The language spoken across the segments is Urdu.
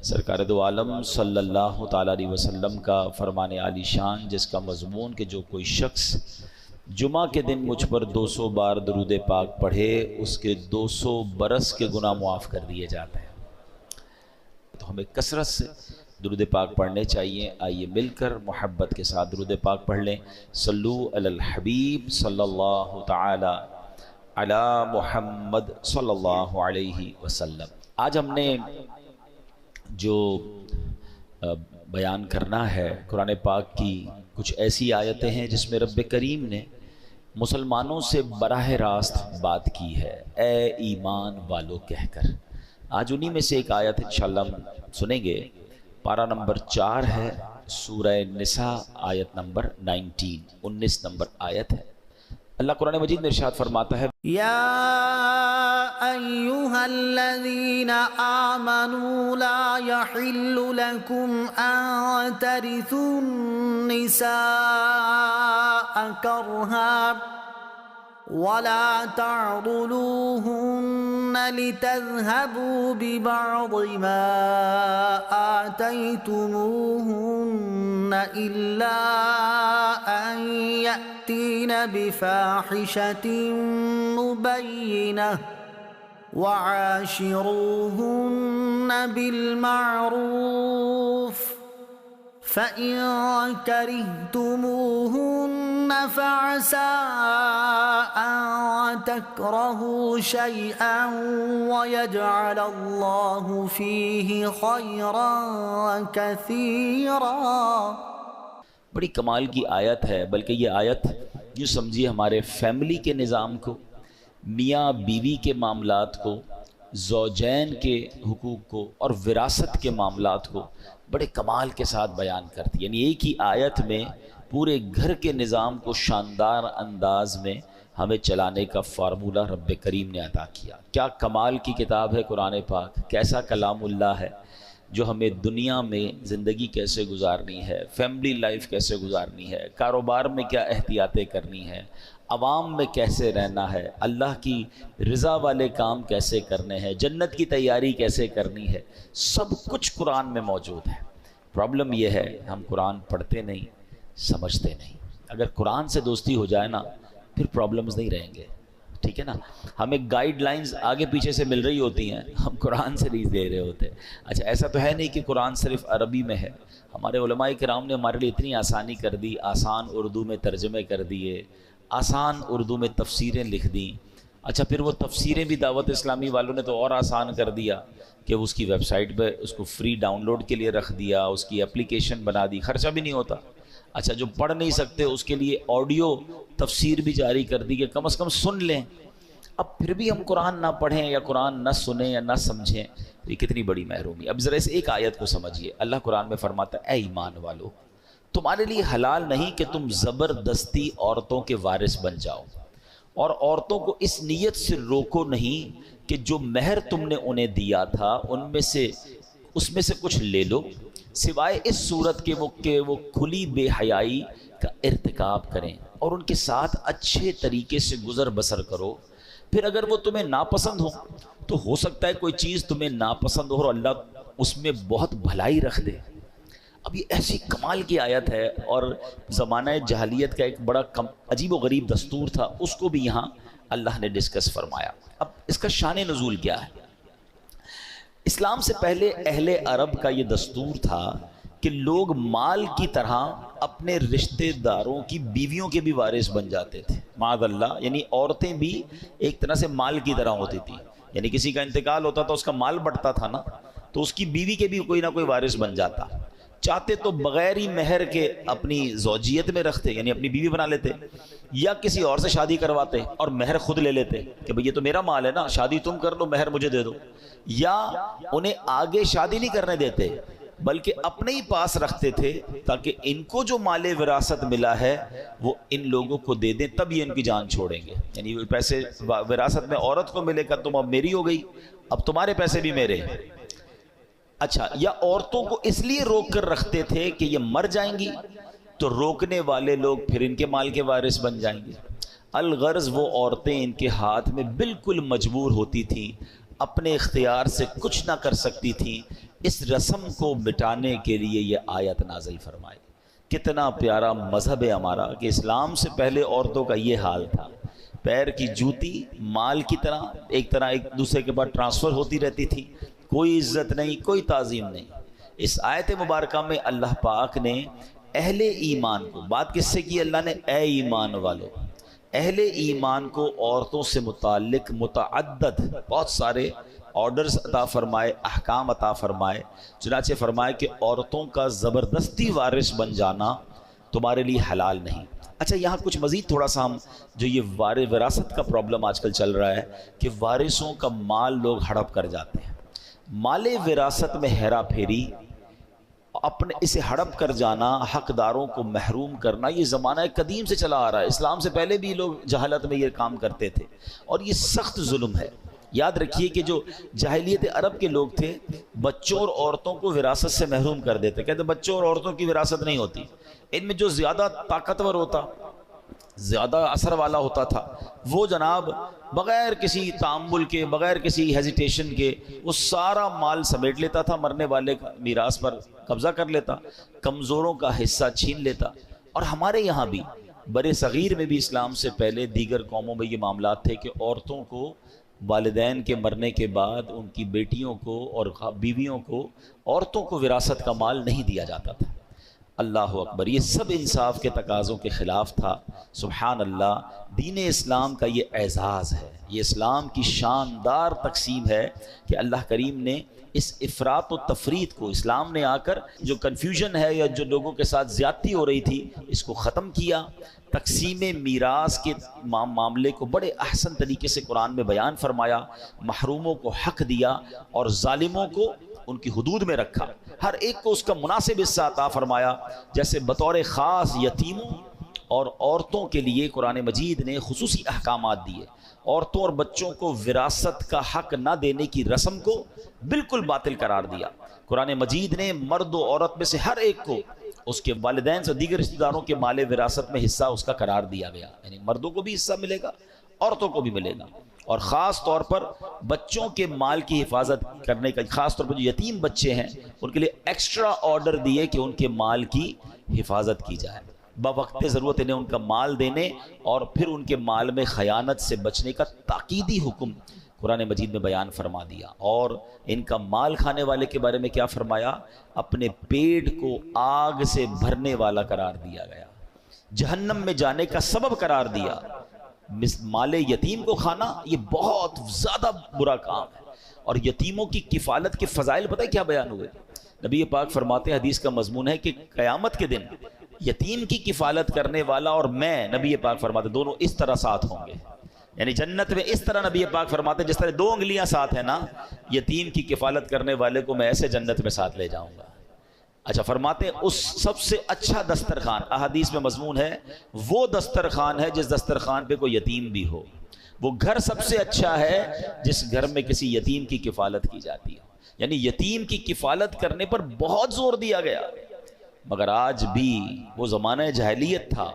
سرکار دو عالم صلی اللہ تعالیٰ علیہ وسلم کا فرمان عالی شان، جس کا مضمون کہ جو کوئی شخص جمعہ کے دن مجھ پر 200 بار درود پاک پڑھے اس کے 200 برس کے گناہ معاف کر دیے جاتے ہیں۔ تو ہمیں کثرت سے درود پاک پڑھنے چاہیے۔ آئیے مل کر محبت کے ساتھ درود پاک پڑھ لیں۔ صلو علی الحبیب صلی اللہ تعالی علی محمد صلی اللہ علیہ وسلم۔ آج ہم نے جو بیان کرنا ہے قرآن پاک کی کچھ ایسی آیتیں ہیں جس میں رب کریم نے مسلمانوں سے براہ راست بات کی ہے، اے ایمان والو کہہ کر۔ آج انہی میں سے ایک آیت انشاءاللہ ہم سنیں گے۔ پارہ نمبر 4 ہے، سورہ نساء، آیت نمبر 19 نمبر آیت ہے۔ اللہ قرآن مجید میں ارشاد فرماتا ہے، یا ایہا الذین آمنوا لا یحل لکم ان ترثوا النساء کرہا ولا تعضلوهن لتذهبوا ببعض ما آتيتموهن إلا أن يأتين بفاحشة مبينة وعاشروهن بالمعروف فَإِن كَرِهْتُمُوهُنَّ فَعَسَىٰ أَن تَكْرَهُوا شَيْئًا وَيَجْعَلَ اللَّهُ فِيهِ خَيْرًا كَثِيرًا۔ بڑی کمال کی آیت ہے، بلکہ یہ آیت یوں سمجھیے ہمارے فیملی کے نظام کو، میاں بیوی کے معاملات کو، زوجین کے حقوق کو اور وراثت کے معاملات کو بڑے کمال کے ساتھ بیان کرتی ہے۔ یعنی ایک ہی آیت میں پورے گھر کے نظام کو شاندار انداز میں ہمیں چلانے کا فارمولہ رب کریم نے عطا کیا۔ کیا کمال کی کتاب ہے قرآن پاک، کیسا کلام اللہ ہے جو ہمیں دنیا میں زندگی کیسے گزارنی ہے، فیملی لائف کیسے گزارنی ہے، کاروبار میں کیا احتیاطیں کرنی ہے، عوام میں کیسے رہنا ہے، اللہ کی رضا والے کام کیسے کرنے ہیں، جنت کی تیاری کیسے کرنی ہے، سب کچھ قرآن میں موجود ہے۔ پرابلم یہ ہے ہم قرآن پڑھتے نہیں، سمجھتے نہیں۔ اگر قرآن سے دوستی ہو جائے نا پھر پرابلمز نہیں رہیں گے، ٹھیک ہے نا۔ ہمیں گائیڈ لائنز آگے پیچھے سے مل رہی ہوتی ہیں، ہم قرآن سے نہیں دے رہے ہوتے۔ اچھا ایسا تو ہے نہیں کہ قرآن صرف عربی میں ہے، ہمارے علماء کرام نے ہمارے لیے اتنی آسانی کر دی، آسان اردو میں ترجمے کر دیے، آسان اردو میں تفسیریں لکھ دیں۔ اچھا پھر وہ تفسیریں بھی دعوت اسلامی والوں نے تو اور آسان کر دیا کہ اس کی ویب سائٹ پہ اس کو فری ڈاؤن لوڈ کے لیے رکھ دیا، اس کی اپلیکیشن بنا دی، خرچہ بھی نہیں ہوتا۔ اچھا جو پڑھ نہیں سکتے اس کے لیے آڈیو تفسیر بھی جاری کر دی کہ کم از کم سن لیں۔ اب پھر بھی ہم قرآن نہ پڑھیں یا قرآن نہ سنیں یا نہ سمجھیں، یہ کتنی بڑی محرومی۔ اب ذرا اس ایک آیت کو سمجھیے۔ اللہ قرآن میں فرماتا ہے، اے ایمان والو تمہارے لیے حلال نہیں کہ تم زبردستی عورتوں کے وارث بن جاؤ، اور عورتوں کو اس نیت سے روکو نہیں کہ جو مہر تم نے انہیں دیا تھا اس میں سے کچھ لے لو، سوائے اس صورت کے وہ کھلی بے حیائی کا ارتکاب کریں اور ان کے ساتھ اچھے طریقے سے گزر بسر کرو۔ پھر اگر وہ تمہیں ناپسند ہو تو ہو سکتا ہے کوئی چیز تمہیں ناپسند ہو اور اللہ اس میں بہت بھلائی رکھ دے۔ اب یہ ایسی کمال کی آیت ہے، اور زمانہ جاہلیت کا ایک بڑا عجیب و غریب دستور تھا، اس کو بھی یہاں اللہ نے ڈسکس فرمایا۔ اب اس کا شان نزول کیا ہے؟ اسلام سے پہلے اہل عرب کا یہ دستور تھا کہ لوگ مال کی طرح اپنے رشتہ داروں کی بیویوں کے بھی وارث بن جاتے تھے، معاذ اللہ۔ یعنی عورتیں بھی ایک طرح سے مال کی طرح ہوتی تھی، یعنی کسی کا انتقال ہوتا تھا، اس کا مال بٹتا تھا نا، تو اس کی بیوی کے بھی کوئی نہ کوئی وارث بن جاتا۔ چاہتے تو بغیر ہی مہر کے اپنی زوجیت میں رکھتے، یعنی اپنی بیوی بنا لیتے، یا کسی اور سے شادی کرواتے اور مہر خود لے لیتے کہ بھئی یہ تو میرا مال ہے نا، شادی تم کر لو، مہر مجھے دے دو، یا انہیں آگے شادی نہیں کرنے دیتے بلکہ اپنے ہی پاس رکھتے تھے تاکہ ان کو جو مال وراثت ملا ہے وہ ان لوگوں کو دے دیں، تب یہ ان کی جان چھوڑیں گے۔ یعنی پیسے وراثت میں عورت کو ملے گا، تم اب میری ہو گئی، اب تمہارے پیسے بھی میرے۔ اچھا، یا عورتوں کو اس لیے روک کر رکھتے تھے کہ یہ مر جائیں گی تو روکنے والے لوگ پھر ان کے مال کے وارث بن جائیں گے۔ الغرض وہ عورتیں ان کے ہاتھ میں بالکل مجبور ہوتی تھیں، اپنے اختیار سے کچھ نہ کر سکتی تھیں، اس رسم کو مٹانے کے لیے یہ آیت نازل فرمائی۔ کتنا پیارا مذہب ہے ہمارا کہ اسلام سے پہلے عورتوں کا یہ حال تھا، پیر کی جوتی مال کی طرح ایک دوسرے کے بعد ٹرانسفر ہوتی رہتی تھی، کوئی عزت نہیں، کوئی تعظیم نہیں۔ اس آیت مبارکہ میں اللہ پاک نے اہل ایمان کو، بات کس سے کی اللہ نے؟ اے ایمان والو، اہل ایمان کو عورتوں سے متعلق متعدد بہت سارے آرڈرز عطا فرمائے، احکام عطا فرمائے۔ چنانچہ فرمائے کہ عورتوں کا زبردستی وارث بن جانا تمہارے لیے حلال نہیں۔ اچھا، یہاں کچھ مزید تھوڑا سا ہم جو یہ وراثت کا پرابلم آج کل چل رہا ہے کہ وارثوں کا مال لوگ ہڑپ کر جاتے ہیں، مال وراثت میں ہیرا پھیری، اپنے اسے ہڑپ کر جانا، حقداروں کو محروم کرنا، یہ زمانہ قدیم سے چلا آ رہا ہے۔ اسلام سے پہلے بھی لوگ جہالت میں یہ کام کرتے تھے اور یہ سخت ظلم ہے۔ یاد رکھیے کہ جو جاہلیت عرب کے لوگ تھے بچوں اور عورتوں کو وراثت سے محروم کر دیتے، کہتے بچوں اور عورتوں کی وراثت نہیں ہوتی، ان میں جو زیادہ طاقتور ہوتا، زیادہ اثر والا ہوتا تھا، وہ جناب بغیر کسی تعامل کے، بغیر کسی ہیزیٹیشن کے وہ سارا مال سمیٹ لیتا تھا، مرنے والے کا میراث پر قبضہ کر لیتا، کمزوروں کا حصہ چھین لیتا۔ اور ہمارے یہاں بھی برے صغیر میں بھی اسلام سے پہلے دیگر قوموں میں یہ معاملات تھے کہ عورتوں کو والدین کے مرنے کے بعد ان کی بیٹیوں کو اور بیویوں کو، عورتوں کو وراثت کا مال نہیں دیا جاتا تھا۔ اللہ اکبر، یہ سب انصاف کے تقاضوں کے خلاف تھا۔ سبحان اللہ، دین اسلام کا یہ اعزاز ہے، یہ اسلام کی شاندار تقسیم ہے کہ اللہ کریم نے اس افراط و تفریط کو، اسلام نے آ کر جو کنفیوژن ہے یا جو لوگوں کے ساتھ زیادتی ہو رہی تھی، اس کو ختم کیا۔ تقسیم میراث کے معاملے کو بڑے احسن طریقے سے قرآن میں بیان فرمایا، محروموں کو حق دیا اور ظالموں کو ان کی حدود میں رکھا، ہر ایک کو اس کا مناسب حصہ عطا فرمایا۔ جیسے بطور خاص یتیموں اور عورتوں کے لیے قرآن مجید نے خصوصی احکامات دیے، عورتوں اور بچوں کو وراثت کا حق نہ دینے کی رسم کو بالکل باطل قرار دیا۔ قرآن مجید نے مرد و عورت میں سے ہر ایک کو اس کے والدین سے دیگر رشتہ داروں کے مال وراثت میں حصہ اس کا قرار دیا گیا، یعنی مردوں کو بھی حصہ ملے گا، عورتوں کو بھی ملے گا، اور خاص طور پر بچوں کے مال کی حفاظت کرنے کا، خاص طور پر جو یتیم بچے ہیں ان کے لیے ایکسٹرا آرڈر دیے کہ ان کے مال کی حفاظت کی جائے، بوقت ضرورت انہیں ان کا مال دینے اور پھر ان کے مال میں خیانت سے بچنے کا تاکیدی حکم قرآن مجید میں بیان فرما دیا۔ اور ان کا مال کھانے والے کے بارے میں کیا فرمایا؟ اپنے پیٹ کو آگ سے بھرنے والا قرار دیا گیا، جہنم میں جانے کا سبب قرار دیا۔ مال یتیم کو کھانا یہ بہت زیادہ برا کام ہے، اور یتیموں کی کفالت کے فضائل پتہ ہے کیا بیان ہوئے؟ نبی پاک فرماتے ہیں، حدیث کا مضمون ہے کہ قیامت کے دن یتیم کی کفالت کرنے والا اور میں، نبی پاک فرماتے دونوں اس طرح ساتھ ہوں گے، یعنی جنت میں اس طرح نبی پاک فرماتے جس طرح دو انگلیاں ساتھ ہیں نا، یتیم کی کفالت کرنے والے کو میں ایسے جنت میں ساتھ لے جاؤں گا۔ اچھا، فرماتے ہیں اس سب سے اچھا دسترخوان، احادیث میں مضمون ہے، وہ دسترخوان ہے جس دسترخوان پہ کوئی یتیم بھی ہو، وہ گھر سب سے اچھا ہے جس گھر میں کسی یتیم کی کفالت کی جاتی ہے، یعنی یتیم کی کفالت کرنے پر بہت زور دیا گیا۔ مگر آج بھی وہ زمانہ جاہلیت تھا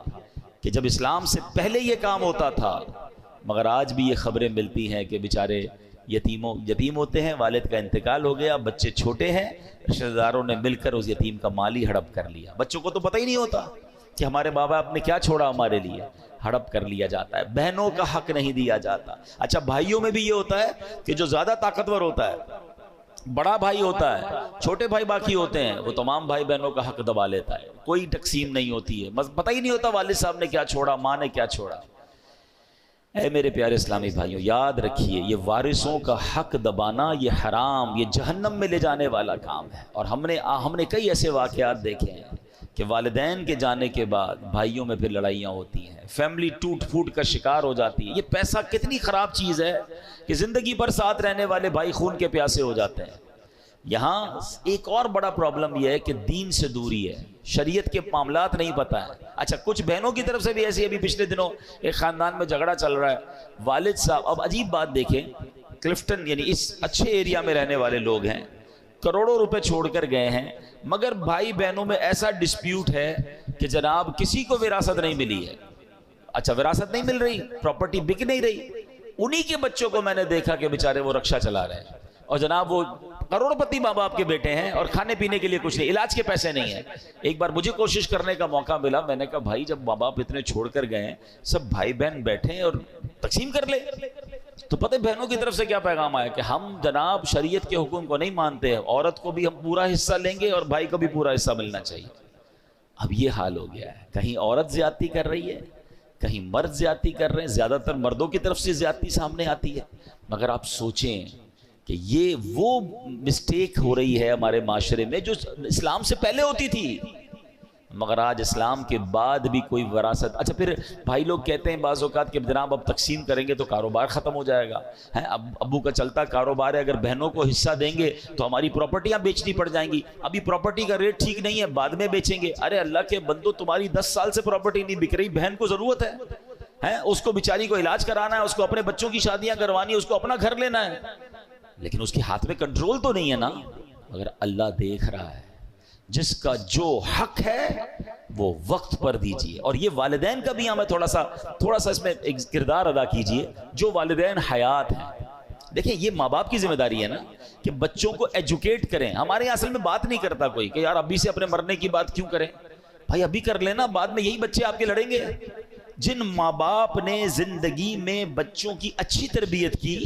کہ جب اسلام سے پہلے یہ کام ہوتا تھا، مگر آج بھی یہ خبریں ملتی ہیں کہ بیچارے یتیم ہوتے ہیں، والد کا انتقال ہو گیا، بچے چھوٹے ہیں، رشتہ داروں نے مل کر اس یتیم کا مال ہی ہڑپ کر لیا۔ بچوں کو تو پتہ ہی نہیں ہوتا کہ ہمارے ماں باپ نے کیا چھوڑا ہمارے لیے، ہڑپ کر لیا جاتا ہے۔ بہنوں کا حق نہیں دیا جاتا۔ اچھا، بھائیوں میں بھی یہ ہوتا ہے کہ جو زیادہ طاقتور ہوتا ہے، بڑا بھائی ہوتا ہے، چھوٹے بھائی باقی ہوتے ہیں، وہ تمام بھائی بہنوں کا حق دبا لیتا ہے، کوئی تقسیم نہیں ہوتی ہے، پتہ ہی نہیں ہوتا والد صاحب نے کیا چھوڑا، ماں نے کیا چھوڑا۔ اے میرے پیارے اسلامی بھائیوں، یاد رکھیے یہ وارثوں کا حق دبانا یہ حرام، یہ جہنم میں لے جانے والا کام ہے۔ اور ہم نے کئی ایسے واقعات دیکھے ہیں کہ والدین کے جانے کے بعد بھائیوں میں پھر لڑائیاں ہوتی ہیں، فیملی ٹوٹ پھوٹ کا شکار ہو جاتی ہے۔ یہ پیسہ کتنی خراب چیز ہے کہ زندگی بھر ساتھ رہنے والے بھائی خون کے پیاسے ہو جاتے ہیں۔ یہاں ایک اور بڑا پرابلم یہ ہے کہ دین سے دوری ہے، شریعت کے معاملات نہیں پتہ ہے۔ اچھا، کچھ بہنوں کی طرف سے بھی ایسی، ابھی پچھلے دنوں ایک خاندان میں جھگڑا چل رہا ہے، والد صاحب، اب عجیب بات دیکھیں، کلفٹن یعنی اس اچھے ایریا میں رہنے والے لوگ ہیں، کروڑوں روپے چھوڑ کر گئے ہیں، مگر بھائی بہنوں میں ایسا ڈسپیوٹ ہے کہ جناب کسی کو وراثت نہیں ملی ہے۔ اچھا، وراثت نہیں مل رہی، پراپرٹی بک نہیں رہی، انہی کے بچوں کو میں نے دیکھا کہ بیچارے وہ رکشہ چلا رہے ہیں، اور جناب وہ کروڑپتی ماں باپ کے بیٹے ہیں اور کھانے پینے کے لیے کچھ نہیں, علاج کے پیسے نہیں ہیں. ایک بار مجھے کوشش کرنے کا موقع ملا, میں نے کہا بھائی جب ماں باپ اتنے چھوڑ کر گئے ہیں, سب بھائی بہن بیٹھے ہیں اور تقسیم کر لے. تو پتہ بہنوں کی طرف سے کیا پیغام آیا کہ ہم جناب شریعت کے حکم کو نہیں مانتے ہیں, عورت کو بھی ہم پورا حصہ لیں گے اور بھائی کو بھی پورا حصہ ملنا چاہیے. اب یہ حال ہو گیا ہے, کہیں عورت زیادتی کر رہی ہے, کہیں مرد زیادتی کر رہے ہیں, زیادہ تر مردوں کی طرف سے زیادتی سامنے آتی ہے. مگر آپ سوچیں کہ یہ وہ مسٹیک ہو رہی ہے ہمارے معاشرے میں جو اسلام سے پہلے ہوتی تھی, مگر آج اسلام کے بعد بھی کوئی وراثت. اچھا پھر بھائی لوگ کہتے ہیں بعض اوقات کہ جناب اب تقسیم کریں گے تو کاروبار ختم ہو جائے گا. ابو کا چلتا کاروبار ہے, اگر بہنوں کو حصہ دیں گے تو ہماری پراپرٹیاں بیچنی پڑ جائیں گی, ابھی پراپرٹی کا ریٹ ٹھیک نہیں ہے, بعد میں بیچیں گے. ارے اللہ کے بندو, تمہاری 10 سال سے پراپرٹی نہیں بک رہی, بہن کو ضرورت ہے, اس کو بیچاری کو علاج کرانا ہے, اس کو اپنے بچوں کی شادیاں کروانی ہے, اس کو اپنا گھر لینا ہے, لیکن اس کے ہاتھ میں کنٹرول تو نہیں ہے نا. مگر اللہ دیکھ رہا ہے, جس کا جو حق ہے وہ وقت پر دیجیے. اور یہ والدین کا بھی ہمیں تھوڑا سا اس میں ایک کردار ادا کیجیے. جو والدین حیات ہیں, دیکھیں یہ ماں باپ کی ذمہ داری ہے نا کہ بچوں کو ایجوکیٹ کریں. ہمارے یہاں اصل میں بات نہیں کرتا کوئی کہ یار ابھی سے اپنے مرنے کی بات کیوں کریں. بھائی ابھی کر لینا, بعد میں یہی بچے آپ کے لڑیں گے. جن ماں باپ نے زندگی میں بچوں کی اچھی تربیت کی,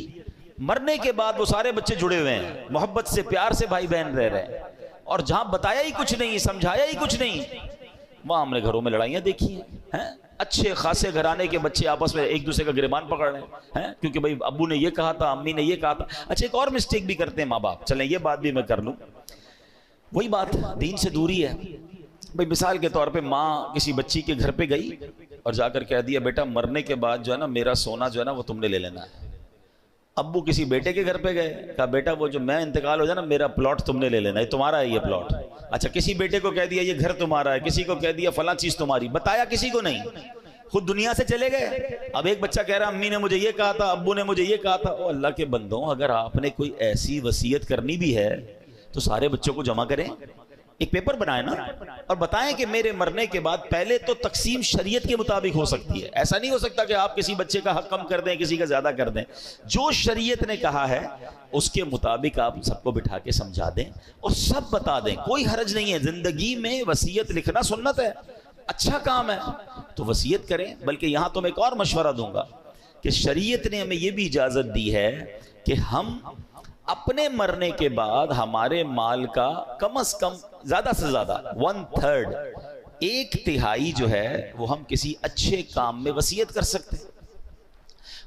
مرنے کے بعد وہ سارے بچے جڑے ہوئے ہیں, محبت سے پیار سے بھائی بہن رہ رہے ہیں. اور جہاں بتایا ہی کچھ نہیں, سمجھایا ہی کچھ نہیں, وہاں ہم نے گھروں میں لڑائیاں دیکھی ہیں. اچھے خاصے گھرانے کے بچے آپس میں ایک دوسرے کا گریبان پکڑ رہے ہیں کیونکہ بھائی ابو نے یہ کہا تھا, امی نے یہ کہا تھا. اچھا ایک اور مسٹیک بھی کرتے ہیں ماں باپ, چلیں یہ بات بھی میں کر لوں, وہی بات دین سے دوری ہے. بھائی مثال کے طور پہ ماں کسی بچی کے گھر پہ گئی اور جا کر کہہ دیا بیٹا مرنے کے بعد جو ہے نا میرا سونا جو ہے نا وہ تم نے لے لینا ہے. ابو کسی بیٹے کے گھر پہ گئے, کہا بیٹا وہ جو میں انتقال ہو جائے نا میرا پلاٹ تم نے لے لینا ہے, تمہارا ہے یہ پلاٹ. اچھا کسی بیٹے کو کہہ دیا یہ گھر تمہارا ہے, کسی کو کہہ دیا فلاں چیز تمہاری, بتایا کسی کو نہیں, خود دنیا سے چلے گئے. اب ایک بچہ کہہ رہا امی نے مجھے یہ کہا تھا, ابو نے مجھے یہ کہا تھا. او اللہ کے بندوں, اگر آپ نے کوئی ایسی وصیت کرنی بھی ہے تو سارے بچوں کو جمع کریں, ایک پیپر بنائیں نا اور بتائیں کہ میرے مرنے کے بعد پہلے تو تقسیم شریعت کے مطابق ہو سکتی ہے. ایسا نہیں ہو سکتا کہ آپ کسی بچے کا حق کم کر دیں, کسی کا زیادہ کر دیں. جو شریعت نے کہا ہے اس کے مطابق آپ سب کو بٹھا کے سمجھا دیں اور سب بتا دیں, کوئی حرج نہیں ہے. زندگی میں وصیت لکھنا سنت ہے, اچھا کام ہے, تو وصیت کریں. بلکہ یہاں تو میں ایک اور مشورہ دوں گا کہ شریعت نے ہمیں یہ بھی اجازت دی ہے کہ ہم اپنے مرنے کے بعد ہمارے مال کا کم از کم زیادہ سے زیادہ 1/3 1/3 جو ہے وہ ہم کسی اچھے کام میں وصیت کر سکتے ہیں.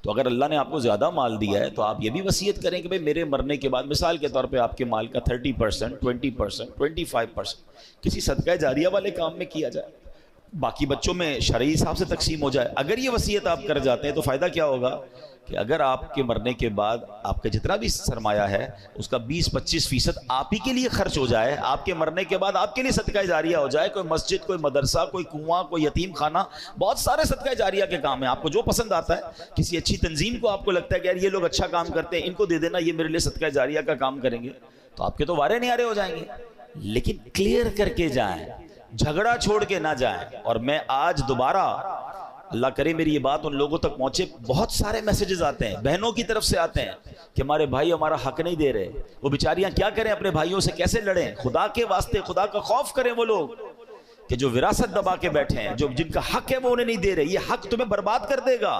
تو اگر اللہ نے آپ کو زیادہ مال دیا ہے تو آپ یہ بھی وصیت کریں کہ بھئی میرے مرنے کے بعد مثال کے طور پہ آپ کے مال کا 30%, 20%, 25% کسی صدقہ جاریہ والے کام میں کیا جائے, باقی بچوں میں شرعی حساب سے تقسیم ہو جائے. اگر یہ وصیت آپ کر جاتے ہیں تو فائدہ کیا ہوگا کہ اگر آپ کے مرنے کے بعد آپ کا جتنا بھی سرمایہ ہے اس کا 20-25% آپ ہی کے لیے خرچ ہو جائے, آپ کے مرنے کے بعد آپ کے لیے صدقہ جاریہ ہو جائے, کوئی مسجد, کوئی مدرسہ, کوئی کنواں, کوئی یتیم خانہ, بہت سارے صدقہ جاریہ کے کام ہیں. آپ کو جو پسند آتا ہے, کسی اچھی تنظیم کو آپ کو لگتا ہے کہ یار یہ لوگ اچھا کام کرتے ہیں, ان کو دے دینا, یہ میرے لیے صدقہ جاریہ کا کام کریں گے, تو آپ کے تو وارے نیارے ہو جائیں گے. لیکن کلیئر کر کے جائیں, جھگڑا چھوڑ کے نہ جائیں. اور میں آج دوبارہ, اللہ کرے میری یہ بات ان لوگوں تک پہنچے, بہت سارے میسیجز آتے ہیں بہنوں کی طرف سے آتے ہیں کہ ہمارے بھائی ہمارا حق نہیں دے رہے, وہ بیچاریاں کیا کریں, اپنے بھائیوں سے کیسے لڑیں. خدا کے واسطے خدا کا خوف کریں وہ لوگ کہ جو وراثت دبا کے بیٹھے ہیں, جو جن کا حق ہے وہ انہیں نہیں دے رہے. یہ حق تمہیں برباد کر دے گا.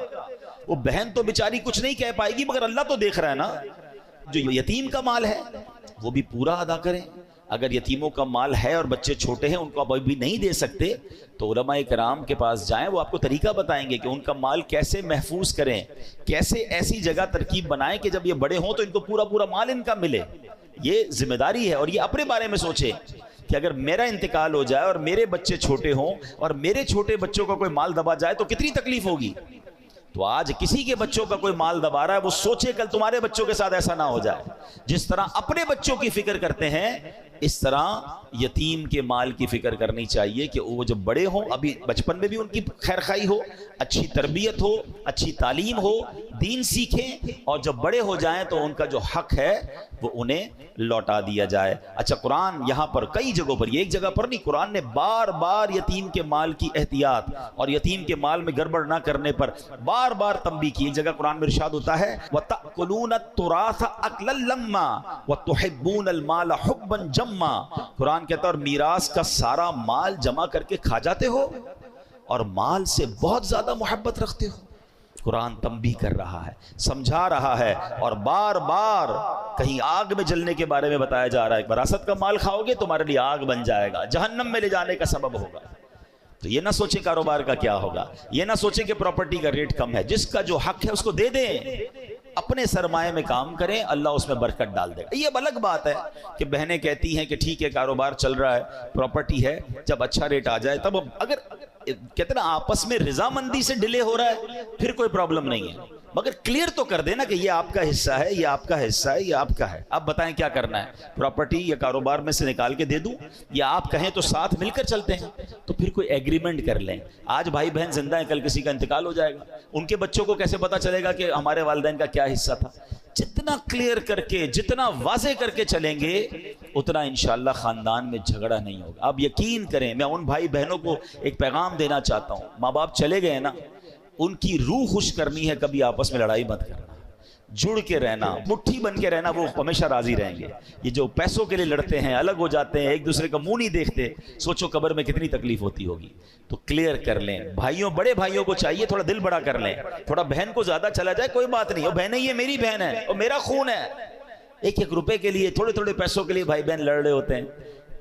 وہ بہن تو بیچاری کچھ نہیں کہہ پائے گی, مگر اللہ تو دیکھ رہا ہے نا. جو یتیم کا مال ہے وہ بھی پورا ادا کریں. اگر یتیموں کا مال ہے اور بچے چھوٹے ہیں, ان کو آپ ابھی نہیں دے سکتے, تو علماء کرام کے پاس جائیں, وہ آپ کو طریقہ بتائیں گے کہ ان کا مال کیسے محفوظ کریں, کیسے ایسی جگہ ترکیب بنائیں کہ جب یہ بڑے ہوں تو ان کو پورا پورا مال ان کا ملے. یہ ذمہ داری ہے. اور یہ اپنے بارے میں سوچیں کہ اگر میرا انتقال ہو جائے اور میرے بچے چھوٹے ہوں اور میرے چھوٹے بچوں کو کوئی مال دبا جائے تو کتنی تکلیف ہوگی. تو آج کسی کے بچوں کا کوئی مال دبا رہا ہے, وہ سوچے کل تمہارے بچوں کے ساتھ ایسا نہ ہو جائے. جس طرح اپنے بچوں کی فکر کرتے ہیں, اس طرح یتیم کے مال کی فکر کرنی چاہیے کہ وہ جب بڑے ہوں, ابھی بچپن میں بھی ان کی خیر خواہی ہو, اچھی تربیت ہو, اچھی تعلیم ہو, دین سیکھیں اور جب بڑے ہو جائیں تو ان کا جو حق ہے وہ انہیں لوٹا دیا جائے۔ اچھا قرآن یہاں پر کئی جگہوں پر، یہ ایک جگہ پر نہیں، قرآن نے بار بار یتیم کے مال کی احتیاط اور یتیم کے مال میں گڑبڑ نہ کرنے پر بار بار تنبیہ کی۔ ایک جگہ قرآن میں ارشاد ہوتا ہے وَتَأْكُلُونَ التُّرَاثَ أَكْلًا لَمًّا وَتُحِبُّونَ الْمَالَ حُبًّا جَمًّا، قرآن کہتا ہے اور میراث کا سارا مال جمع کر کے کھا جاتے ہو اور مال سے بہت زیادہ محبت رکھتے ہو۔ قرآن تنبیہ کر رہا ہے، سمجھا رہا ہے، اور بار بار کہیں آگ میں جلنے کے بارے میں بتایا جا رہا ہے۔ وراثت کا مال کھاؤ گے تمہارے لیے آگ بن جائے گا، جہنم میں لے جانے کا سبب ہوگا۔ تو یہ نہ سوچیں کاروبار کا کیا ہوگا، یہ نہ سوچیں کہ پراپرٹی کا ریٹ کم ہے، جس کا جو حق ہے اس کو دے دیں، اپنے سرمایہ میں کام کریں، اللہ اس میں برکت ڈال دے گا۔ یہ الگ بات ہے کہ بہنیں کہتی ہیں کہ ٹھیک ہے کاروبار چل رہا ہے، پراپرٹی ہے، جب اچھا ریٹ آ جائے تب، اگر کتنا آپس میں رضامندی سے ڈیلے ہو رہا ہے پھر کوئی پرابلم نہیں ہے، مگر کلیئر تو کر دینا کہ یہ آپ کا حصہ ہے، یہ آپ کا حصہ ہے، یہ آپ کا ہے، آپ بتائیں کیا کرنا ہے، پراپرٹی یا کاروبار میں سے نکال کے دے دوں یا آپ کہیں تو ساتھ مل کر چلتے ہیں، تو پھر کوئی ایگریمنٹ کر لیں۔ آج بھائی بہن زندہ ہیں، کل کسی کا انتقال ہو جائے گا، ان کے بچوں کو کیسے پتا چلے گا کہ ہمارے والدین کا کیا حصہ تھا؟ جتنا کلیئر کر کے، جتنا واضح کر کے چلیں گے اتنا انشاءاللہ خاندان میں جھگڑا نہیں ہوگا۔ آپ یقین کریں، میں ان بھائی بہنوں کو ایک پیغام دینا چاہتا ہوں، ماں باپ چلے گئے نا، ان کی روح خوش کرنی ہے، کبھی آپس میں لڑائی مت کرنا، جڑ کے رہنا، مٹھی بن کے رہنا، وہ ہمیشہ راضی رہیں گے۔ یہ جو پیسوں کے لیے لڑتے ہیں، الگ ہو جاتے ہیں، ایک دوسرے کا منہ نہیں دیکھتے، سوچو قبر میں کتنی تکلیف ہوتی ہوگی۔ تو کلیئر کر لیں، بھائیوں، بڑے بھائیوں کو چاہیے تھوڑا دل بڑا کر لیں، تھوڑا بہن کو زیادہ چلا جائے کوئی بات نہیں، وہ بہن ہے، یہ میری بہن ہے اور میرا خون ہے۔ ایک ایک روپے کے لیے، تھوڑے تھوڑے پیسوں کے لیے بھائی بہن لڑ رہے ہوتے ہیں،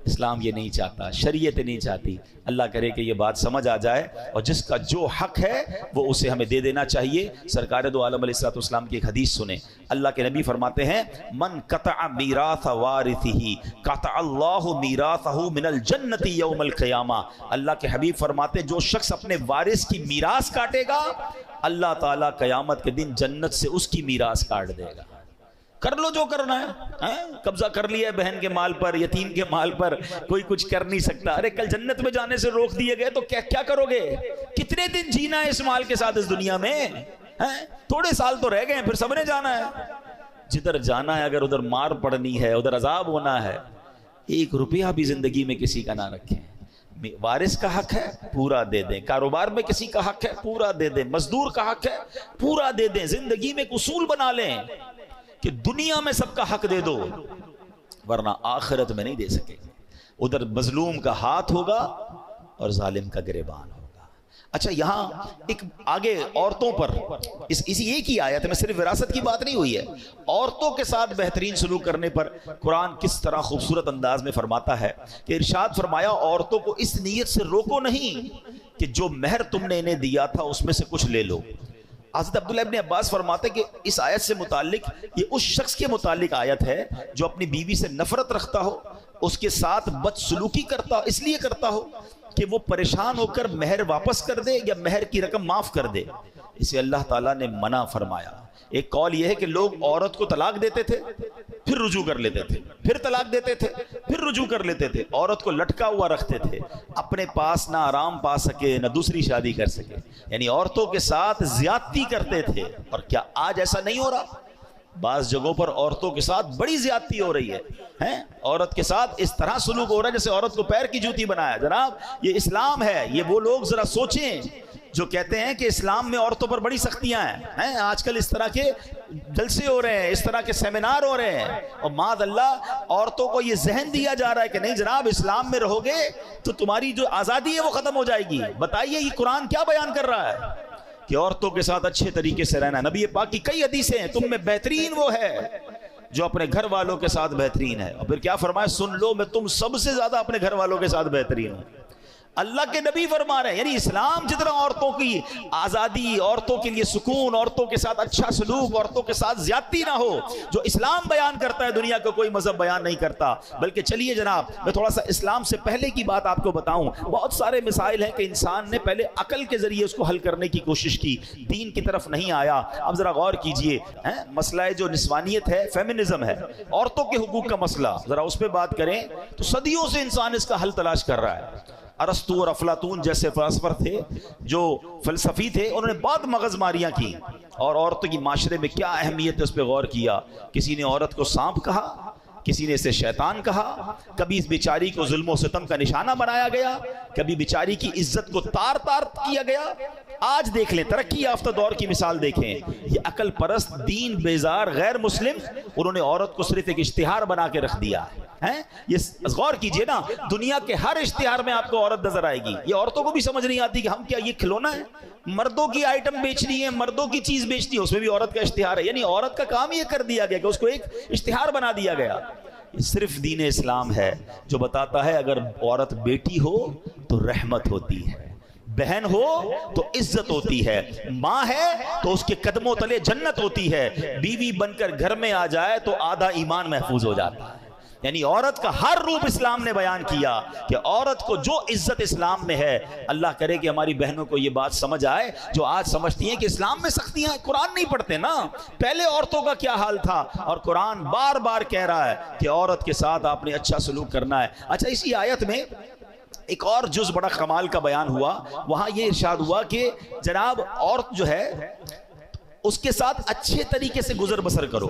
اسلام یہ نہیں چاہتا، شریعت نہیں چاہتی۔ اللہ کرے کہ یہ بات سمجھ آ جائے، اور جس کا جو حق ہے وہ اسے ہمیں دے دینا چاہیے۔ سرکار دو عالم علیہ الصلوۃ والسلام کی ایک حدیث سنیں، اللہ کے نبی فرماتے ہیں من قطع میراث وارثہ قطع اللہ میراثہ من الجنۃ یوم القیامہ، اللہ کے حبیب فرماتے جو شخص اپنے وارث کی میراث کاٹے گا، اللہ تعالیٰ قیامت کے دن جنت سے اس کی میراث کاٹ دے گا۔ کر لو جو کرنا ہے، قبضہ کر لیا ہے بہن کے مال پر، یتیم کے مال پر، کوئی کچھ کر نہیں سکتا۔ ارے کل جنت میں جانے سے روک دیے گئے تو کیا کرو گے؟ کتنے دن جینا ہے اس مال کے ساتھ اس دنیا میں؟ تھوڑے سال تو رہ گئے ہیں، پھر سب نے جانا ہے۔ جدھر جانا ہے، اگر ادھر مار پڑنی ہے، ادھر عذاب ہونا ہے، ایک روپیہ بھی زندگی میں کسی کا نہ رکھیں۔ وارث کا حق ہے پورا دے دیں، کاروبار میں کسی کا حق ہے پورا دے دیں، مزدور کا حق ہے پورا دے دیں۔ زندگی میں ایک اصول بنا لیں کہ دنیا میں سب کا حق دے دو، ورنہ آخرت میں نہیں دے سکے گے۔ ادھر مظلوم کا ہاتھ ہوگا اور ظالم کا گریبان ہوگا۔ اچھا یہاں ایک آگے عورتوں پر اسی ایک ہی آیت میں صرف وراثت کی بات نہیں ہوئی ہے، عورتوں کے ساتھ بہترین سلوک کرنے پر قرآن کس طرح خوبصورت انداز میں فرماتا ہے کہ ارشاد فرمایا عورتوں کو اس نیت سے روکو نہیں کہ جو مہر تم نے انہیں دیا تھا اس میں سے کچھ لے لو۔ حضرت عبداللہ ابن عباس فرماتے کہ اس آیت سے متعلق یہ اس شخص کے متعلق آیت ہے جو اپنی بیوی سے نفرت رکھتا ہو، اس کے ساتھ بدسلوکی کرتا ہو، اس لیے کرتا ہو کہ وہ پریشان ہو کر مہر واپس کر دے یا مہر کی رقم معاف کر دے، اسے اللہ تعالیٰ نے منع فرمایا۔ ایک قول یہ ہے کہ لوگ عورت کو طلاق دیتے تھے پھر رجوع کر لیتے تھے، پھر طلاق دیتے تھے پھر رجوع کر لیتے تھے، عورت کو لٹکا ہوا رکھتے تھے، اپنے پاس نہ آرام پا سکے نہ دوسری شادی کر سکے، یعنی عورتوں کے ساتھ زیادتی کرتے تھے۔ اور کیا آج ایسا نہیں ہو رہا؟ بعض جگہوں پر عورتوں کے ساتھ بڑی زیادتی ہو رہی ہے، عورت کے ساتھ اس طرح سلوک ہو رہا ہے جیسے عورت کو پیر کی جوتی بنایا۔ جناب یہ اسلام ہے، یہ وہ لوگ ذرا سوچیں جو کہتے ہیں کہ اسلام میں عورتوں پر بڑی سختیاں ہیں۔ آج کل اس طرح کے جلسے ہو رہے ہیں، اس طرح کے سیمینار ہو رہے ہیں، اور معاذ اللہ عورتوں کو یہ ذہن دیا جا رہا ہے کہ نہیں جناب اسلام میں رہو گے تو تمہاری جو آزادی ہے وہ ختم ہو جائے گی۔ بتائیے یہ قرآن کیا بیان کر رہا ہے کہ عورتوں کے ساتھ اچھے طریقے سے رہنا۔ نبی پاک کی کئی حدیثیں ہیں، تم میں بہترین وہ ہے جو اپنے گھر والوں کے ساتھ بہترین ہے، اور پھر کیا فرمایا؟ سن لو میں تم سب سے زیادہ اپنے گھر والوں کے ساتھ بہترین ہوں۔ اللہ کے نبی فرما رہے ہیں، یعنی اسلام جتنا عورتوں کی آزادی، عورتوں کے لیے سکون، عورتوں کے ساتھ اچھا سلوک، عورتوں کے ساتھ زیادتی نہ ہو، جو اسلام بیان کرتا ہے دنیا کا کوئی مذہب بیان نہیں کرتا۔ بلکہ چلیے جناب میں تھوڑا سا اسلام سے پہلے کی بات آپ کو بتاؤں۔ بہت سارے مسائل ہیں کہ انسان نے پہلے عقل کے ذریعے اس کو حل کرنے کی کوشش کی، دین کی طرف نہیں آیا۔ اب ذرا غور کیجئے، مسئلہ جو نسوانیت ہے، فیمنزم ہے، عورتوں کے حقوق کا مسئلہ، ذرا اس پہ بات کریں تو صدیوں سے انسان اس کا حل تلاش کر رہا ہے۔ ارسطو اور افلاطون جیسے فلسفر تھے، جو فلسفی تھے، انہوں نے بہت مغز ماریاں کی اور عورتوں کی معاشرے میں کیا اہمیت ہے اس پہ غور کیا۔ کسی نے عورت کو سانپ کہا، کسی نے اسے شیطان کہا، کبھی اس بیچاری کو ظلم و ستم کا نشانہ بنایا گیا، کبھی بیچاری کی عزت کو تار تار کیا گیا۔ آج دیکھ لیں ترقی یافتہ دور کی مثال دیکھیں، یہ عقل پرست دین بیزار غیر مسلم، انہوں نے عورت کو صرف ایک اشتہار بنا کے رکھ دیا ہے۔ یہ غور کیجئے نا، دنیا کے ہر اشتہار میں آپ کو عورت نظر آئے گی۔ یہ عورتوں کو بھی سمجھ نہیں آتی کہ ہم کیا یہ کھلونا ہے؟ مردوں کی آئٹم بیچنی ہے، مردوں کی چیز بیچنی ہے، اس میں بھی عورت کا اشتہار ہے۔ یعنی عورت کا کام یہ کر دیا گیا کہ اس کو ایک اشتہار بنا دیا گیا۔ یہ صرف دین اسلام ہے جو بتاتا ہے اگر عورت بیٹی ہو تو رحمت ہوتی ہے، بہن ہو تو عزت ہوتی ہے، ماں ہے تو اس کے قدموں تلے جنت ہوتی ہے، بیوی بن کر گھر میں آ جائے تو آدھا ایمان محفوظ ہو جاتا ہے۔ یعنی عورت کا ہر روپ اسلام نے بیان کیا کہ عورت کو جو عزت اسلام میں ہے، اللہ کرے کہ ہماری بہنوں کو یہ بات سمجھ آئے جو آج سمجھتی ہیں کہ اسلام میں سختیاں، قرآن نہیں پڑھتے نا، پہلے عورتوں کا کیا حال تھا، اور قرآن بار بار کہہ رہا ہے کہ عورت کے ساتھ آپ نے اچھا سلوک کرنا ہے۔ اچھا، اسی آیت میں ایک اور جز بڑا کمال کا بیان ہوا، وہاں یہ ارشاد ہوا کہ جناب عورت جو ہے اس کے ساتھ اچھے طریقے سے گزر بسر کرو۔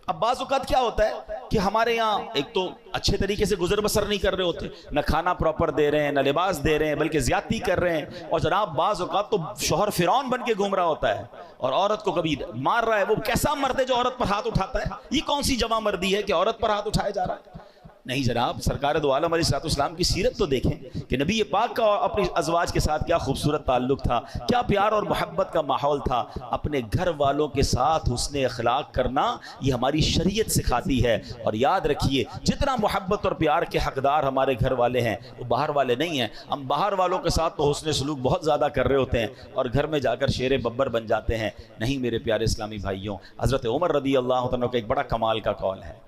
اب بعض اوقات کیا ہوتا ہے کہ ہمارے یہاں ایک تو اچھے طریقے سے گزر بسر نہیں کر رہے ہوتے، نہ کھانا پراپر دے رہے ہیں، نہ لباس دے رہے ہیں، بلکہ زیادتی کر رہے ہیں، اور جناب بعض اوقات تو شوہر فرعون بن کے گھوم رہا ہوتا ہے اور عورت کو کبھی مار رہا ہے۔ وہ کیسا مرد ہے جو عورت پر ہاتھ اٹھاتا ہے؟ یہ کون سی جوان مردی ہے کہ عورت پر ہاتھ اٹھایا جا رہا ہے؟ نہیں جناب، سرکار دو عالم علیہ السلام کی سیرت تو دیکھیں کہ نبی پاک کا اپنی ازواج کے ساتھ کیا خوبصورت تعلق تھا، کیا پیار اور محبت کا ماحول تھا۔ اپنے گھر والوں کے ساتھ حسن اخلاق کرنا یہ ہماری شریعت سکھاتی ہے۔ اور یاد رکھیے، جتنا محبت اور پیار کے حقدار ہمارے گھر والے ہیں وہ باہر والے نہیں ہیں۔ ہم باہر والوں کے ساتھ تو حسن سلوک بہت زیادہ کر رہے ہوتے ہیں اور گھر میں جا کر شیر ببر بن جاتے ہیں۔ نہیں میرے پیارے اسلامی بھائیوں، حضرت عمر رضی اللہ عنہ کا ایک بڑا کمال کا قول ہے،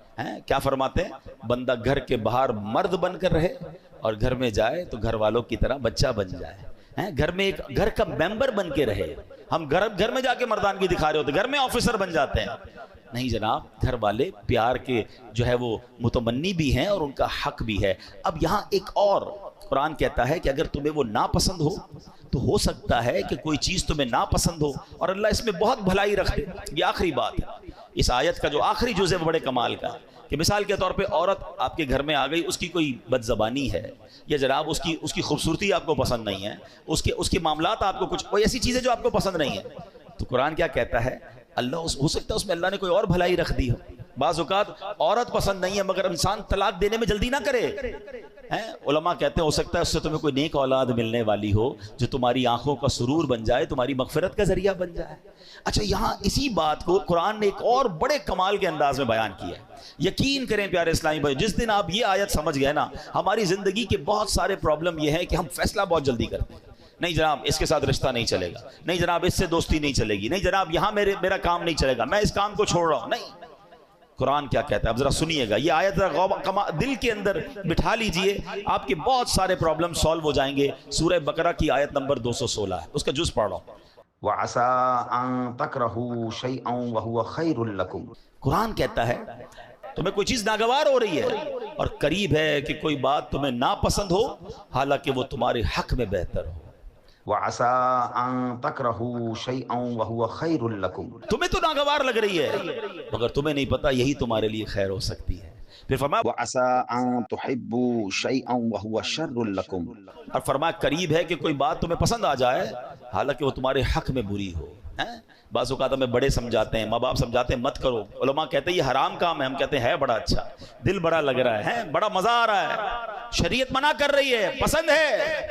کیا فرماتے ہیں؟ بندہ گھر کے باہر مرد بن کر رہے اور گھر میں جائے تو گھر والوں کی طرح بچہ بن جائے، گھر میں ایک گھر کا ممبر بن کے رہے۔ ہم گھر میں جا کے مردانگی دکھا رہے ہوتے، گھر میں آفیسر بن جاتے ہیں۔ نہیں جناب، گھر والے پیار کے جو ہے وہ متمنی بھی ہیں اور ان کا حق بھی ہے۔ اب یہاں ایک اور قرآن کہتا ہے کہ اگر تمہیں وہ ناپسند ہو تو ہو سکتا ہے کہ کوئی چیز تمہیں ناپسند ہو اور اللہ اس میں بہت بھلائی رکھ دے۔ یہ آخری بات ہے اس آیت کا، جو آخری جز ہے وہ بڑے کمال کا، کہ مثال کے طور پہ عورت آپ کے گھر میں آ گئی، اس کی کوئی بد زبانی ہے یا جناب اس کی خوبصورتی آپ کو پسند نہیں ہے، اس کے معاملات آپ کو کچھ کوئی ایسی چیزیں جو آپ کو پسند نہیں ہے، تو قرآن کیا کہتا ہے؟ اللہ ہو سکتا ہے اس میں اللہ نے کوئی اور بھلائی رکھ دی ہو۔ بعض اوقات عورت پسند نہیں ہے مگر انسان طلاق دینے میں جلدی نہ کرے۔ علماء کہتے ہیں ہو سکتا ہے اس سے تمہیں کوئی نیک اولاد ملنے والی ہو جو تمہاری آنکھوں کا سرور بن جائے، تمہاری مغفرت کا ذریعہ بن جائے۔ اچھا، یہاں اسی بات کو قرآن نے ایک اور بڑے کمال کے انداز میں بیان کیا ہے۔ یقین کریں پیارے اسلامی بھائی، جس دن آپ یہ آیت سمجھ گئے نا، ہماری زندگی کے بہت سارے پرابلم یہ ہے کہ ہم فیصلہ بہت جلدی کرتے ہیں۔ نہیں جناب اس کے ساتھ رشتہ نہیں چلے گا، نہیں جناب اس سے دوستی نہیں چلے گی، نہیں جناب یہاں میرا کام نہیں چلے گا، میں اس کام کو چھوڑ رہا ہوں۔ نہیں، قرآن کیا کہتا ہے اب ذرا سنیے گا، یہ آیت دل کے اندر بٹھا لیجئے، آپ کے بہت سارے پرابلم سالو ہو جائیں گے۔ سورہ بقرہ کی آیت نمبر 216 ہے، اس کا جز پڑھ رہا ہوں۔ وَعَسَىٰ أَن تَكْرَهُوا شَيْئًا وَهُوَ خَيْرٌ لَكُمْ، قرآن کہتا ہے تمہیں کوئی چیز ناگوار ہو رہی ہے اور قریب ہے کہ کوئی بات تمہیں ناپسند ہو حالانکہ وہ تمہارے حق میں بہتر ہو۔ وَعَسَىٰ أَن تَكْرَهُوا شَيْئًا وَهُوَ خَيْرٌ لَكُمْ، تمہیں تو ناگوار لگ رہی ہے مگر تمہیں نہیں پتا یہی تمہارے لیے خیر ہو سکتی ہے۔ پھر فرمایا وَعَسَىٰ أَن تُحِبُّوا شَيْئًا وَهُوَ شَرٌّ لَكُمْ، اور فرمایا قریب ہے کہ کوئی بات تمہیں پسند آ جائے حالانکہ وہ تمہارے حق میں بری ہو۔ بعض اوقات ہمیں بڑے سمجھاتے ہیں، ماں باپ سمجھاتے ہیں مت کرو، علماء کہتے ہیں یہ حرام کام ہے، ہم کہتے ہیں بڑا اچھا، دل بڑا لگ رہا ہے، بڑا مزہ آ رہا ہے، شریعت منع کر رہی ہے، پسند ہے۔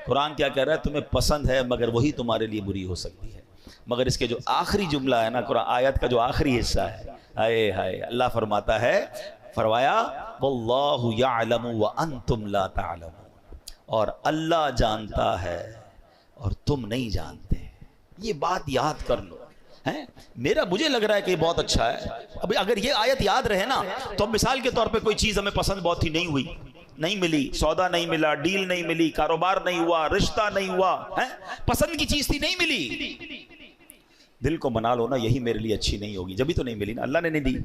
قرآن کیا کہہ رہا ہے؟ تمہیں پسند ہے مگر وہی تمہارے لیے بری ہو سکتی ہے۔ مگر اس کے جو آخری جملہ ہے نا، قرآن آیت کا جو آخری حصہ ہے، ہائے ہائے، اللہ فرماتا ہے، فرمایا واللہ یعلم وانتم لا تعلمون، اور اللہ جانتا ہے اور تم نہیں جانتے۔ یہ بات یاد کر لو۔ مجھے لگ رہا ہے کہ یہ بہت اچھا ہے، ابھی اگر یہ آیت یاد رہے نا تو اب مثال کے طور پہ کوئی چیز ہمیں پسند بہت ہی نہیں ہوئی، نہیں ملی، سودا نہیں ملا، ڈیل نہیں ملی، کاروبار نہیں ہوا، رشتہ نہیں ہوا، پسند کی چیز تھی نہیں ملی، دل کو منا لو نا یہی میرے لیے اچھی نہیں ہوگی، جبھی تو نہیں ملی نا، اللہ نے نہیں دی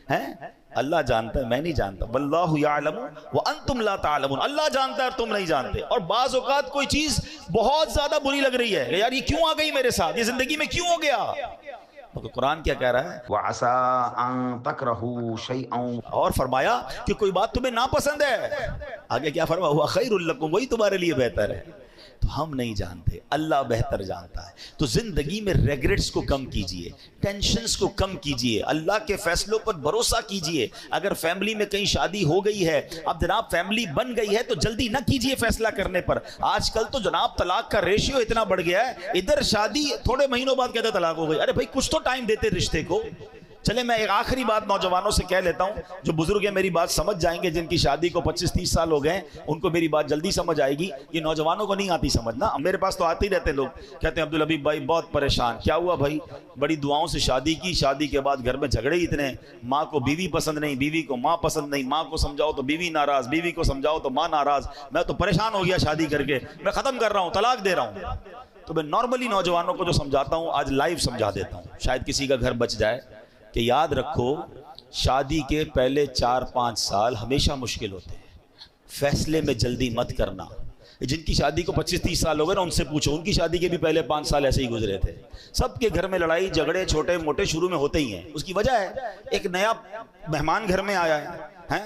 ہیں، اللہ جانتا ہے میں نہیں جانتا، واللہ یعلم وانتم لا تعلمون، اللہ جانتا ہے اور تم نہیں جانتے۔ اور بعض اوقات کوئی چیز بہت زیادہ بری لگ رہی ہے کہ یار یہ کیوں آ گئی میرے ساتھ، یہ زندگی میں کیوں ہو گیا، تو قرآن کیا کہہ رہا ہے؟ وَعَسَىٰ أَن تَكْرَهُوا شَيْئًا، اور فرمایا کہ کوئی بات تمہیں ناپسند ہے، آگے کیا فرمایا؟ هُوَ خَيْرٌ لَكُمْ، وہی تمہارے لیے بہتر ہے۔ تو ہم نہیں جانتے، اللہ بہتر جانتا ہے۔ تو زندگی میں ریگریٹس کو کم کیجئے، ٹینشنز کو کم کیجئے، اللہ کے فیصلوں پر بھروسہ کیجئے۔ اگر فیملی میں کہیں شادی ہو گئی ہے، اب جناب فیملی بن گئی ہے تو جلدی نہ کیجئے فیصلہ کرنے پر۔ آج کل تو جناب طلاق کا ریشیو اتنا بڑھ گیا ہے، ادھر شادی تھوڑے مہینوں بعد کہتے طلاق ہو گئی، ارے بھائی کچھ تو ٹائم دیتے رشتے کو۔ چلے میں ایک آخری بات نوجوانوں سے کہہ لیتا ہوں، جو بزرگ ہیں میری بات سمجھ جائیں گے، جن کی شادی کو 25-30 سال ہو گئے ان کو میری بات جلدی سمجھ آئے گی، یہ نوجوانوں کو نہیں آتی سمجھنا۔ میرے پاس تو آتے ہی رہتے لوگ، کہتے ہیں عبدالحبیب بھائی بہت پریشان، کیا ہوا بھائی؟ بڑی دعاؤں سے شادی کی، شادی کے بعد گھر میں جھگڑے اتنے، ماں کو بیوی پسند نہیں، بیوی کو ماں پسند نہیں، ماں کو سمجھاؤ تو بیوی ناراض، بیوی کو سمجھاؤ تو ماں ناراض، میں تو پریشان ہو گیا شادی کر کے، میں ختم کر رہا ہوں، طلاق دے رہا ہوں۔ تو میں نارملی نوجوانوں کو جو سمجھاتا ہوں آج لائیو سمجھا دیتا ہوں، شاید کسی کا گھر بچ جائے، کہ یاد رکھو شادی کے پہلے 4-5 سال ہمیشہ مشکل ہوتے ہیں، فیصلے میں جلدی مت کرنا۔ جن کی شادی کو 25-30 سال ہو گئے نا ان سے پوچھو، ان کی شادی کے بھی پہلے 5 سال ایسے ہی گزرے تھے۔ سب کے گھر میں لڑائی جھگڑے چھوٹے موٹے شروع میں ہوتے ہی ہیں، اس کی وجہ ہے ایک نیا مہمان گھر میں آیا ہے،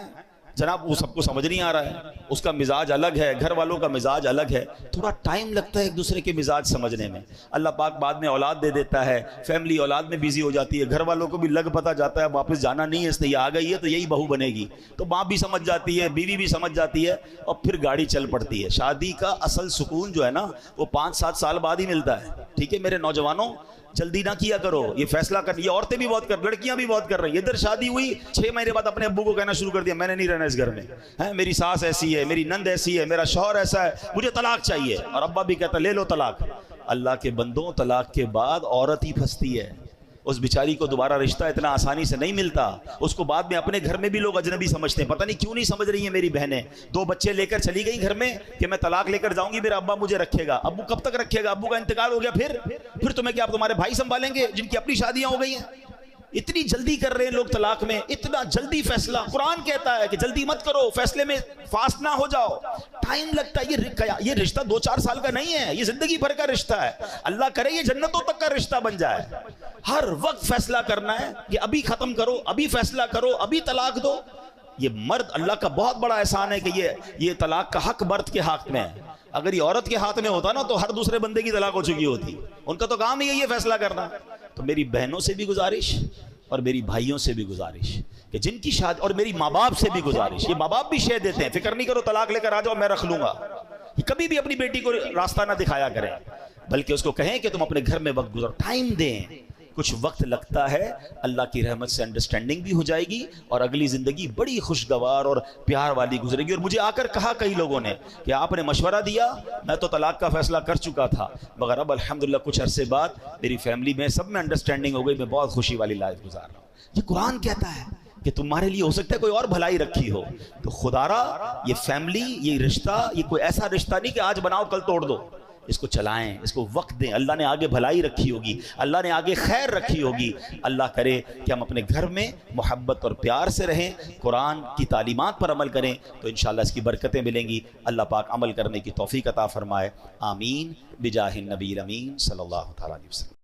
جناب وہ سب کو سمجھ نہیں آ رہا ہے، اس کا مزاج الگ ہے، گھر والوں کا مزاج الگ ہے، تھوڑا ٹائم لگتا ہے ایک دوسرے کے مزاج سمجھنے میں۔ اللہ پاک بعد میں اولاد دے دیتا ہے، فیملی اولاد میں بیزی ہو جاتی ہے، گھر والوں کو بھی لگ پتہ جاتا ہے واپس جانا نہیں ہے، اس نے یہ آ گئی ہے تو یہی بہو بنے گی، تو ماں بھی سمجھ جاتی ہے، بیوی بھی سمجھ جاتی ہے، اور پھر گاڑی چل پڑتی ہے۔ شادی کا اصل سکون جو ہے نا وہ 5-7 سال بعد ہی ملتا ہے۔ ٹھیک ہے میرے نوجوانوں، جلدی نہ کیا کرو، یہ فیصلہ کر، یہ عورتیں بھی بہت کر، لڑکیاں بھی بہت کر رہی ہیں۔ ادھر شادی ہوئی 6 مہینے بعد اپنے ابو کو کہنا شروع کر دیا میں نے نہیں رہنا اس گھر میں، میری ساس ایسی ہے، میری نند ایسی ہے، میرا شوہر ایسا ہے، مجھے طلاق چاہیے، اور ابا بھی کہتا لے لو طلاق۔ اللہ کے بندوں، طلاق کے بعد عورت ہی پھنستی ہے، اس بیچاری کو دوبارہ رشتہ اتنا آسانی سے نہیں ملتا، اس کو بعد میں اپنے گھر میں بھی لوگ اجنبی سمجھتے ہیں۔ پتہ نہیں کیوں نہیں سمجھ رہی ہیں میری بہنیں، 2 بچے لے کر چلی گئی گھر میں کہ میں طلاق لے کر جاؤں گی، میرا ابا مجھے رکھے گا۔ ابو کب تک رکھے گا؟ ابو کا انتقال ہو گیا، پھر تمہیں کیا تمہارے بھائی سنبھالیں گے جن کی اپنی شادیاں ہو گئی ہیں؟ اتنی جلدی کر رہے ہیں لوگ طلاق میں، اتنا جلدی فیصلہ۔ قرآن کہتا ہے کہ جلدی مت کرو، فیصلے میں فاسٹ نہ ہو جاؤ، ٹائم لگتا ہے۔ یہ رشتہ 2-4 سال کا نہیں ہے، یہ زندگی بھر کا رشتہ ہے۔ اللہ کرے یہ جنتوں تک کا رشتہ بن جائے۔ ہر وقت فیصلہ کرنا ہے کہ ابھی ختم کرو، ابھی فیصلہ کرو، ابھی طلاق دو۔ یہ مرد، اللہ کا بہت بڑا احسان ہے کہ یہ طلاق کا حق مرد کے ہاتھ میں ہے۔ اگر یہ عورت کے ہاتھ میں ہوتا نا تو ہر دوسرے بندے کی طلاق ہو چکی ہوتی، ان کا تو کام ہی یہی ہے فیصلہ کرنا۔ تو میری بہنوں سے بھی گزارش اور میری بھائیوں سے بھی گزارش کہ جن کی شادی، اور میری ماں باپ سے بھی گزارش، یہ ماں باپ بھی شے دیتے ہیں، فکر نہیں کرو طلاق لے کر آ جاؤ میں رکھ لوں گا، یہ کبھی بھی اپنی بیٹی کو راستہ نہ دکھایا کریں، بلکہ اس کو کہیں کہ تم اپنے گھر میں وقت گزارو، ٹائم دیں۔ کچھ وقت لگتا ہے، اللہ کی رحمت سے انڈرسٹینڈنگ بھی ہو جائے گی اور اگلی زندگی بڑی خوشگوار اور پیار والی گزرے گی۔ اور مجھے آ کر کہا کئی لوگوں نے کہ آپ نے مشورہ دیا، میں تو طلاق کا فیصلہ کر چکا تھا، مگر اب الحمدللہ کچھ عرصے بعد میری فیملی میں سب میں انڈرسٹینڈنگ ہو گئی، میں بہت خوشی والی لائف گزار رہا ہوں۔ یہ قرآن کہتا ہے کہ تمہارے لیے ہو سکتا ہے کوئی اور بھلائی رکھی ہو، تو خدا را یہ فیملی، یہ رشتہ، یہ کوئی ایسا رشتہ نہیں کہ آج بناؤ کل توڑ دو، اس کو چلائیں، اس کو وقت دیں۔ اللہ نے آگے بھلائی رکھی ہوگی، اللہ نے آگے خیر رکھی ہوگی۔ اللہ کرے کہ ہم اپنے گھر میں محبت اور پیار سے رہیں، قرآن کی تعلیمات پر عمل کریں تو انشاءاللہ اس کی برکتیں ملیں گی۔ اللہ پاک عمل کرنے کی توفیق عطا فرمائے، آمین بجاہ النبی الامین صلی اللہ تعالیٰ علیہ وسلم۔